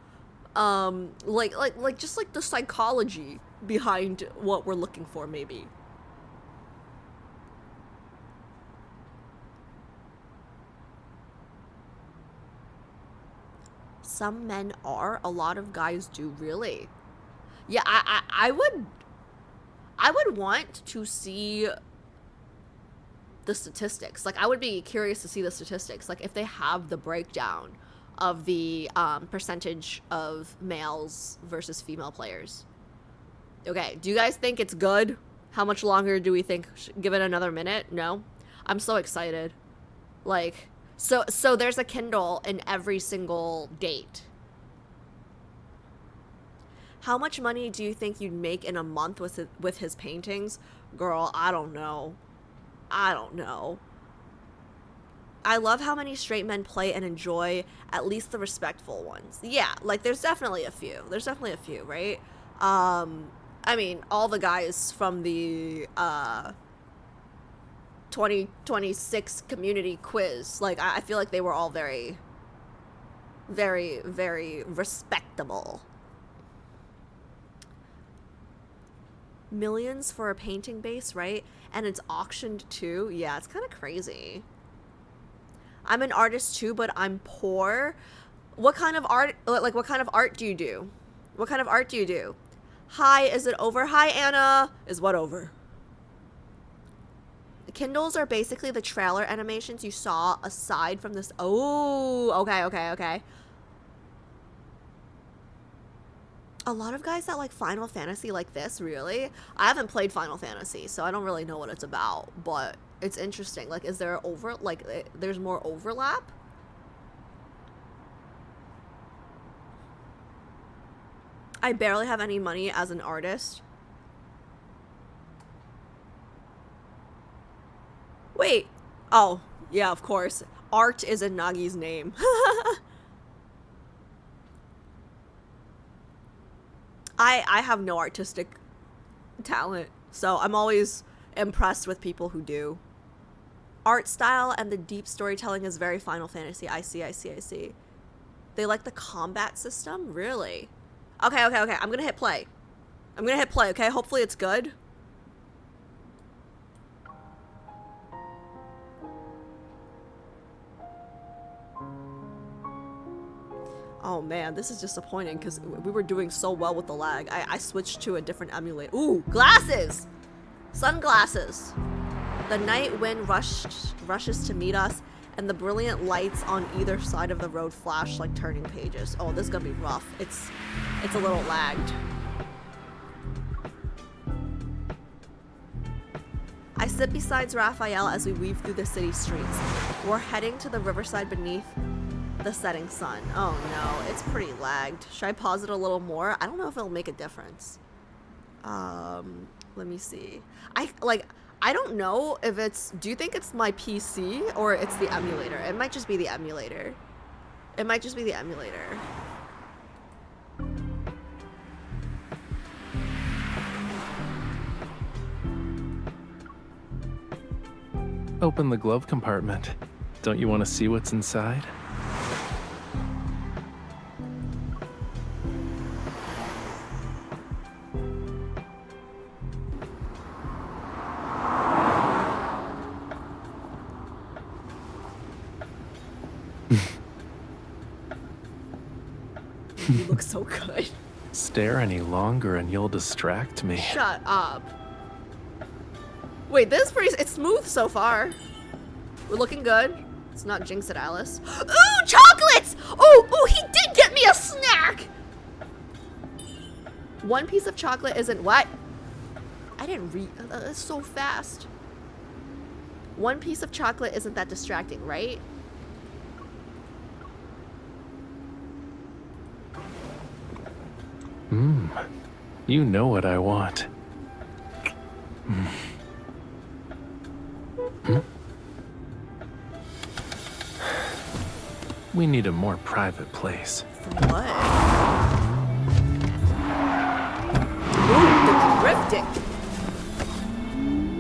Just like the psychology behind what we're looking for, maybe. Some men are, a lot of guys do, really. Yeah, I would want to see the statistics. Like, I would be curious to see the statistics, like if they have the breakdown of the percentage of males versus female players. Okay, do you guys think it's good? How much longer do we think? Give it another minute? No? I'm so excited. Like, so there's a Kindle in every single date. How much money do you think you'd make in a month with his paintings? Girl, I don't know. I love how many straight men play and enjoy at least the respectful ones. Yeah, like, there's definitely a few. Right? I mean, all the guys from the 2026 community quiz, like, I feel like they were all very, very, very respectable. Millions for a painting base, right? And it's auctioned too. Yeah, it's kind of crazy. I'm an artist too, but I'm poor. What kind of art, like, what kind of art do you do? Hi, is it over? Hi, Anna. Is what over? The Kindles are basically the trailer animations you saw aside from this. Oh, okay. A lot of guys that like Final Fantasy like this, really? I haven't played Final Fantasy, so I don't really know what it's about, but it's interesting. Like, is there there's more overlap? I barely have any money as an artist. Wait. Oh, yeah, of course. Art is in Nagi's name. I have no artistic talent, so I'm always impressed with people who do. Art style and the deep storytelling is very Final Fantasy. I see. They like the combat system? Really? Okay. I'm gonna hit play, okay? Hopefully it's good. Oh man, this is disappointing because we were doing so well with the lag. I switched to a different emulator. Ooh, glasses! Sunglasses! The night wind rushes to meet us, and the brilliant lights on either side of the road flash like turning pages. Oh, this is gonna be rough. It's a little lagged. I sit beside Raphael as we weave through the city streets. We're heading to the riverside beneath the setting sun. Oh no, it's pretty lagged. Should I pause it a little more? I don't know if it'll make a difference. Let me see. I don't know if it's, do you think it's my PC or it's the emulator? It might just be the emulator. It might just be the emulator. Open the glove compartment. Don't you want to see what's inside? You look so good. Stare any longer and you'll distract me. Shut up. Wait, this is pretty, it's smooth so far. We're looking good. Let's not jinx it, Alice. Ooh, chocolates! Oh, he did get me a snack! One piece of chocolate isn't what? I didn't read, that's so fast. One piece of chocolate isn't that distracting, right? You know what I want. We need a more private place. For what? Ooh, the drifting.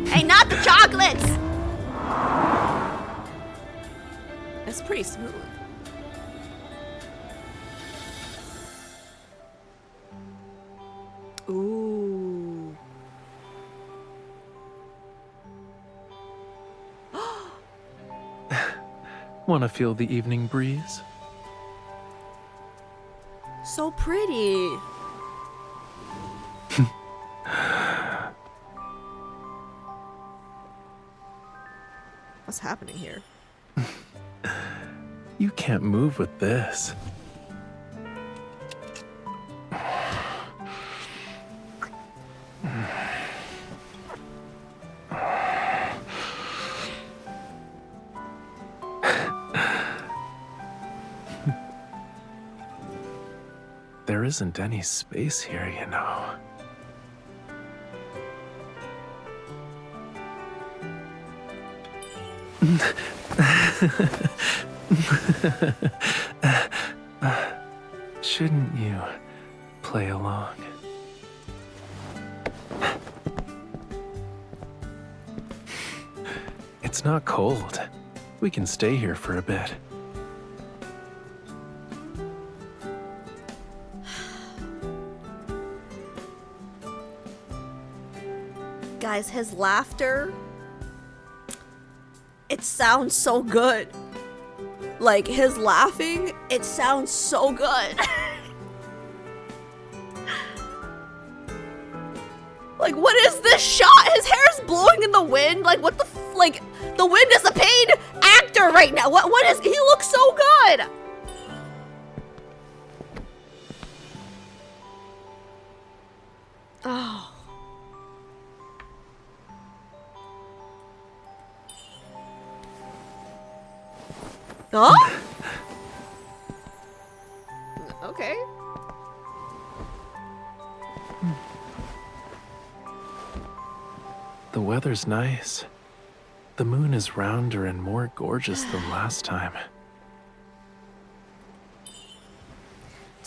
Hey, not the chocolates! That's pretty smooth. Ooh. Want to feel the evening breeze? So pretty. What's happening here? You can't move with this. There isn't any space here, you know. Shouldn't you play along? It's not cold. We can stay here for a bit. Guys, his laughter, it sounds so good. Like, his laughing, it sounds so good. Like, what is this shot? His hair is blowing in the wind. Like, what the like, the wind is a paid actor right now. What is, he looks so good. Oh. Huh? Okay. The weather's nice. The moon is rounder and more gorgeous than last time.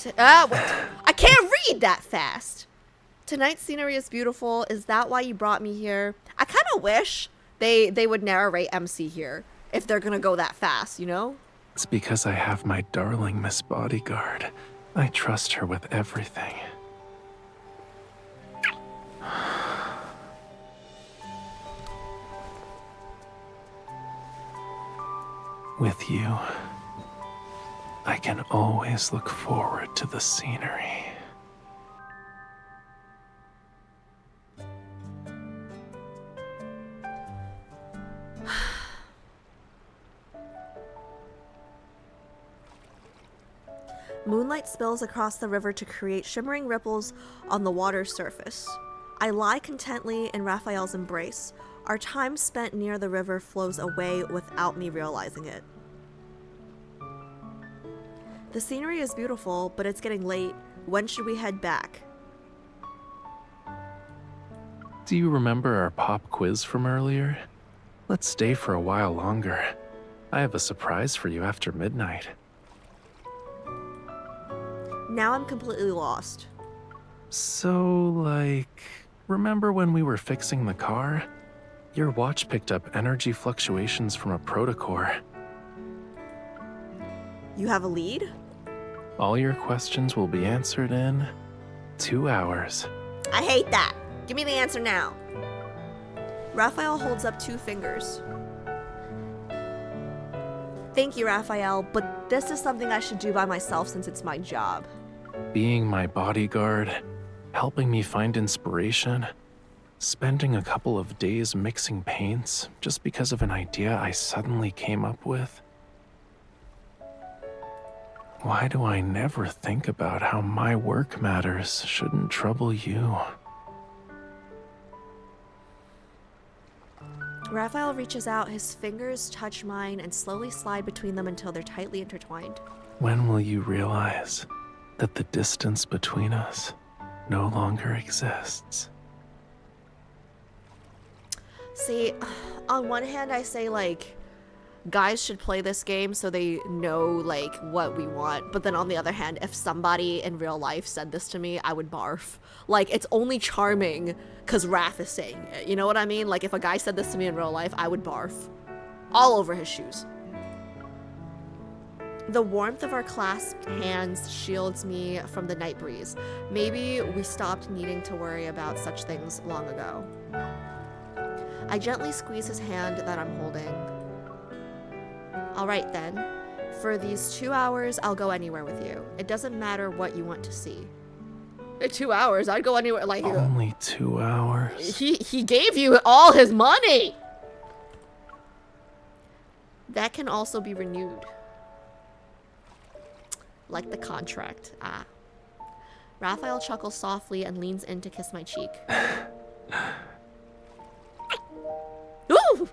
What? I can't read that fast. Tonight's scenery is beautiful. Is that why you brought me here? I kind of wish they would narrate MC here if they're gonna go that fast, you know? It's because I have my darling Miss Bodyguard. I trust her with everything. With you, I can always look forward to the scenery. Moonlight spills across the river to create shimmering ripples on the water's surface. I lie contently in Raphael's embrace. Our time spent near the river flows away without me realizing it. The scenery is beautiful, but it's getting late. When should we head back? Do you remember our pop quiz from earlier? Let's stay for a while longer. I have a surprise for you after midnight. Now I'm completely lost. So, like, remember when we were fixing the car? Your watch picked up energy fluctuations from a protocore. You have a lead? All your questions will be answered in 2 hours. I hate that. Give me the answer now. Raphael holds up 2 fingers. Thank you, Raphael, but this is something I should do by myself since it's my job. Being my bodyguard, helping me find inspiration, spending a couple of days mixing paints just because of an idea I suddenly came up with. Why do I never think about how my work matters shouldn't trouble you? Raphael reaches out, his fingers touch mine and slowly slide between them until they're tightly intertwined. When will you realize that the distance between us no longer exists? See, on one hand I say like, guys should play this game so they know like what we want, but then on the other hand, if somebody in real life said this to me, I would barf. Like, it's only charming because Raph is saying it, you know what I mean? Like, if a guy said this to me in real life, I would barf all over his shoes. The warmth of our clasped hands shields me from the night breeze. Maybe we stopped needing to worry about such things long ago. I gently squeeze his hand that I'm holding. All right then, for these 2 hours, I'll go anywhere with you. It doesn't matter what you want to see. 2 hours, I'd go anywhere. Like, only 2 hours? He gave you all his money. That can also be renewed. Like the contract. Ah. Raphael chuckles softly and leans in to kiss my cheek. Ooh!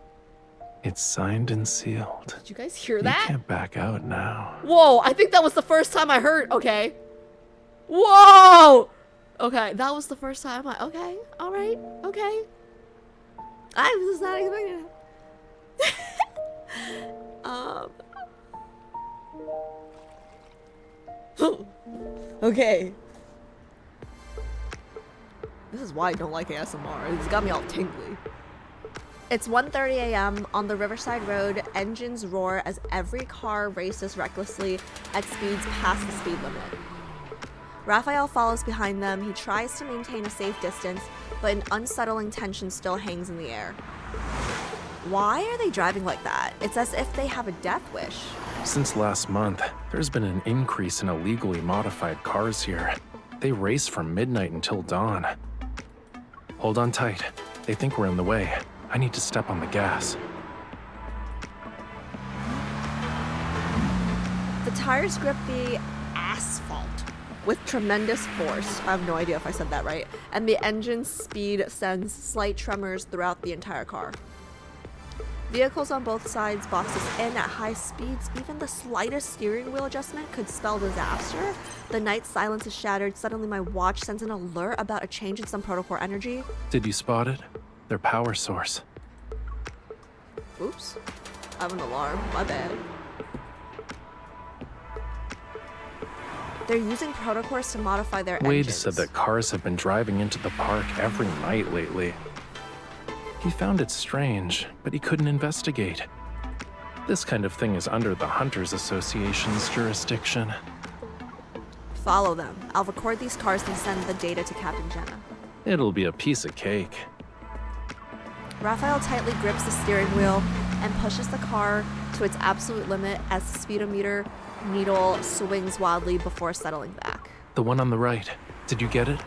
It's signed and sealed. Did you guys hear that? You can't back out now. Whoa, I think that was the first time I heard. Okay. Whoa! Okay, that was the first time okay, alright, okay. I was not expecting it. Okay. This is why I don't like ASMR. It's got me all tingly. It's 1:30 a.m. on the Riverside Road. Engines roar as every car races recklessly at speeds past the speed limit. Raphael follows behind them. He tries to maintain a safe distance, but an unsettling tension still hangs in the air. Why are they driving like that? It's as if they have a death wish. Since last month, there's been an increase in illegally modified cars here. They race from midnight until dawn. Hold on tight. They think we're in the way. I need to step on the gas. The tires grip the asphalt with tremendous force. I have no idea if I said that right. And the engine's speed sends slight tremors throughout the entire car. Vehicles on both sides box us in at high speeds. Even the slightest steering wheel adjustment could spell disaster. The night silence is shattered. Suddenly my watch sends an alert about a change in some protocore energy. Did you spot it? Their power source. Oops. I have an alarm. My bad. They're using protocores to modify their Wade engines. said that cars have been driving into the park every night lately. He found it strange, but he couldn't investigate. This kind of thing is under the Hunters Association's jurisdiction. Follow them. I'll record these cars and send the data to Captain Jenna. It'll be a piece of cake. Raphael tightly grips the steering wheel and pushes the car to its absolute limit as the speedometer needle swings wildly before settling back. The one on the right. Did you get it?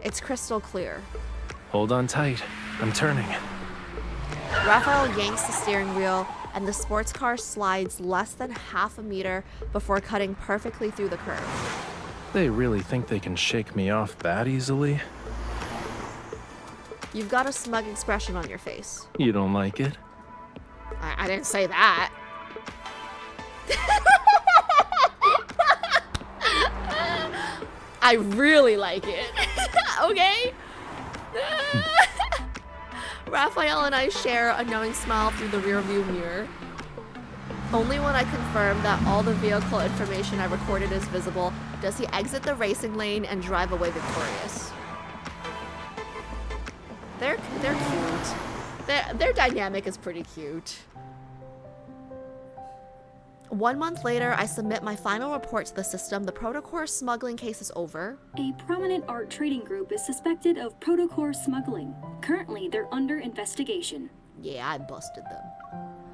It's crystal clear. Hold on tight. I'm turning. Raphael yanks the steering wheel, and the sports car slides less than half a meter before cutting perfectly through the curve. They really think they can shake me off that easily? You've got a smug expression on your face. You don't like it? I didn't say that. I really like it. Okay? Raphael and I share a knowing smile through the rearview mirror. Only when I confirm that all the vehicle information I recorded is visible does he exit the racing lane and drive away victorious. They're cute. Their dynamic is pretty cute. 1 month later, I submit my final report to the system. The Protocore smuggling case is over. A prominent art trading group is suspected of Protocore smuggling. Currently, they're under investigation. Yeah, I busted them.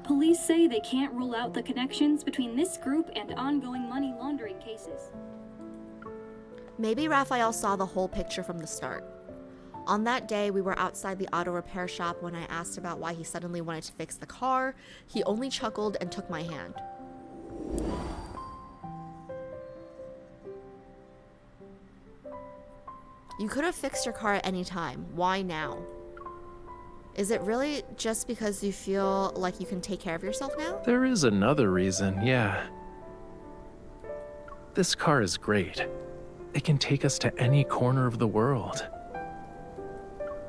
Police say they can't rule out the connections between this group and ongoing money laundering cases. Maybe Raphael saw the whole picture from the start. On that day, we were outside the auto repair shop when I asked about why he suddenly wanted to fix the car. He only chuckled and took my hand. You could have fixed your car at any time. Why now? Is it really just because you feel like you can take care of yourself now? There is another reason, yeah. This car is great. It can take us to any corner of the world.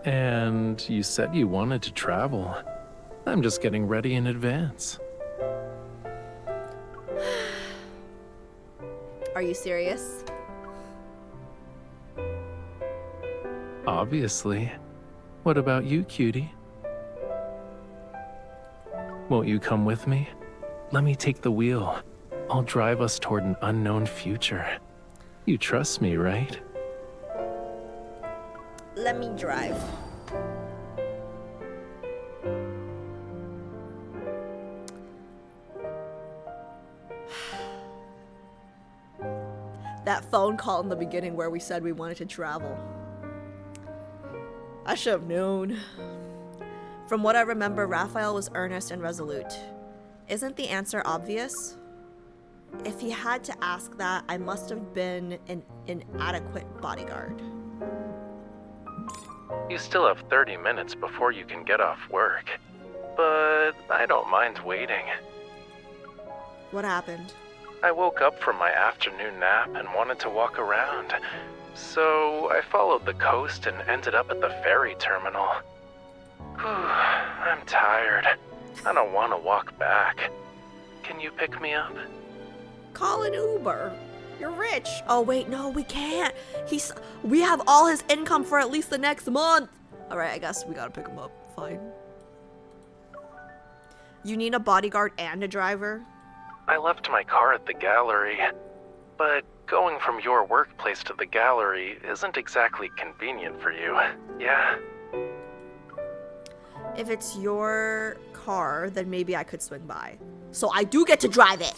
And you said you wanted to travel. I'm just getting ready in advance. Are you serious? Obviously. What about you, cutie? Won't you come with me? Let me take the wheel. I'll drive us toward an unknown future. You trust me, right? Let me drive. That phone call in the beginning where we said we wanted to travel. I should have known. From what I remember, Raphael was earnest and resolute. Isn't the answer obvious? If he had to ask that, I must have been an inadequate bodyguard. You still have 30 minutes before you can get off work. But I don't mind waiting. What happened? I woke up from my afternoon nap and wanted to walk around. So I followed the coast and ended up at the ferry terminal. Whew, I'm tired. I don't want to walk back. Can you pick me up? Call an Uber. You're rich. Oh wait, no, we can't. We have all his income for at least the next month. All right, I guess we gotta pick him up. Fine. You need a bodyguard and a driver? I left my car at the gallery, but going from your workplace to the gallery isn't exactly convenient for you, yeah? If it's your car, then maybe I could swing by. So I do get to drive it.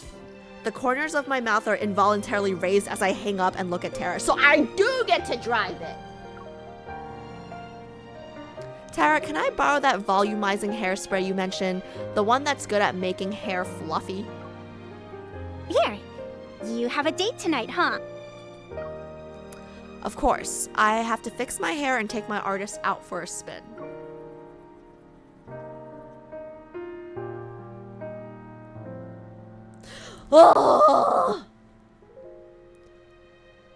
The corners of my mouth are involuntarily raised as I hang up and look at Tara. So I do get to drive it. Tara, can I borrow that volumizing hairspray you mentioned? The one that's good at making hair fluffy? Here, you have a date tonight, huh? Of course. I have to fix my hair and take my artist out for a spin. Oh!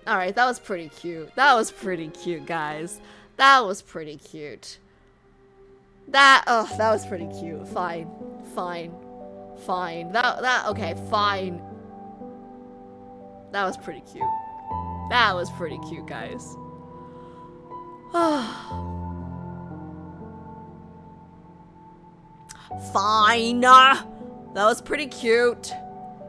Alright, that was pretty cute. That was pretty cute, guys. That was pretty cute. That was pretty cute. Fine. Fine. Fine. Okay, fine. That was pretty cute. That was pretty cute, guys. Fine. That was pretty cute.